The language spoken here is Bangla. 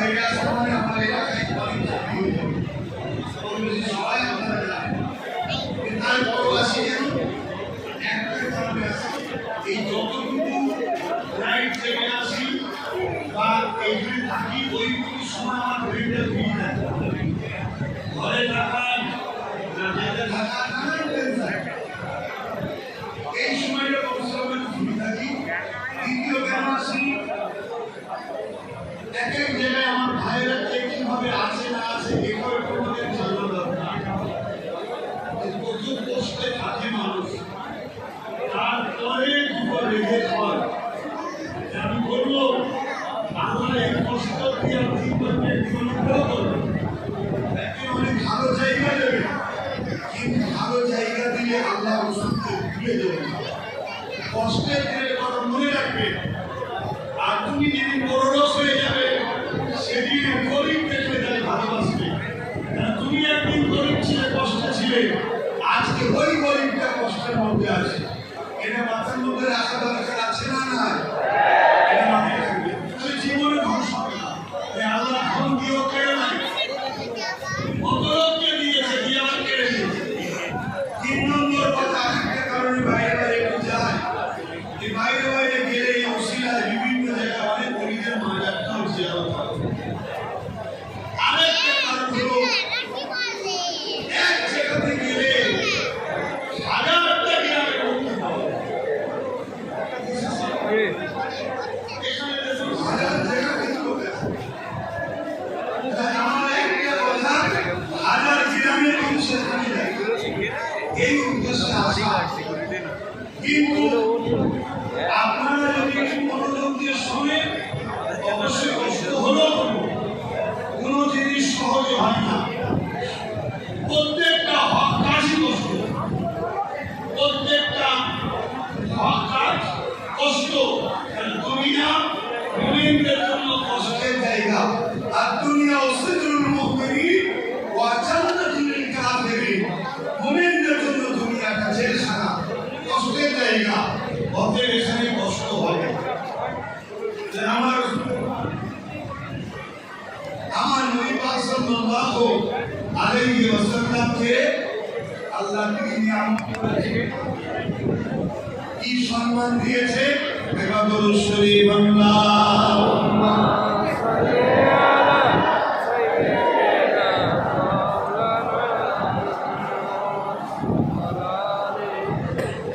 ভাইরাস মানে আমার এলাকায় সবাই আপনারা জানেন তার প্রবাসী যেন একটাই কারণে আছে এই যতটুকু রাইট থেকে আসি বা এইখানে থাকি ওইটুকু সময় আমার ব্রেনটা ঘুরিয়ে যায় ঘরে থাকার যেতে থাকার এই সময়টা অবসরে ঘুরে থাকি দ্বিতীয় কেন আসি এক এক জায়গায় আমার ভাইয়েরা কিভাবে আছে না আছে এভাবে তোমাদের জানা দরকার প্রচুর কষ্টে থাকে মানুষ তারপরে দুটো রেখে খাওয়ার আমি বলবো আমরা এই কষ্ট দিয়ে জীবনের অনেক ভালো জায়গা দেবে কিন্তু ভালো জায়গা দিলে আল্লাহ রসুলকে ভুলে দেবে কষ্টের দিলে কথা মনে রাখবে আর তুমি যেদিন বড়লোক হয়ে যাবে সেদিন গরিব দেখলে তাই ভালোবাসবে তুমি একদিন গরিব ছিলে কষ্টে ছিলে আজকে ওই গরিবটা কষ্টের মধ্যে আছে এটা মাথার মধ্যে রাখা দরকার আছে না না এটা মাথায় রাখবে তাহলে জীবনে ধ্বংস হবে না আল্লাহ ধন দিয়েও কেড়ে নাই অতলোককে দিয়েছে দিয়ে আবার কেড়ে দিয়েছে 3 নম্বর কথা একটা কারণে বাইরে বাইরে একটু যায় এই বাইরে বাইরে গেলে এই অশিলায় বিভিন্ন জায়গায় অনেক গরিবের মাজারটা হচ্ছে আরেকটা কারণ হলো এক জায়গাতে গেলে হাজারটা গ্রামে মুক্তি পাওয়া হাজার জায়গাতে আমার একটা কথা হাজার গ্রামে মানুষের কাছে যায় এই উদ্দেশ্যে আসা কিন্তু আপনারা যদি মনোযোগ দিয়ে শোনেন অবশ্যই কষ্ট হলো কোনো জিনিস সহজে হয় না প্রত্যেকটা হক কাজই কষ্ট প্রত্যেকটা হক কাজ কষ্ট দুনিয়া মুমিনদের জন্য কষ্টের জায়গা আর দুনিয়া ওয়াসিদুল মুমিনিন ওয়া জান্নাতুল কাফিরিন মুমিনদের জন্য দুনিয়াটা জেলখানা কষ্টের জায়গা অতএব এখানে কষ্ট হবে আমার নবী পাক সাল্লাল্লাহু আলাইহি ওয়াসাল্লামকে আল্লাহ কি নিয়ামত করেছে কি সম্মান দিয়েছে এবার বলো শরীফ আল্লাহুম্মা সাল্লি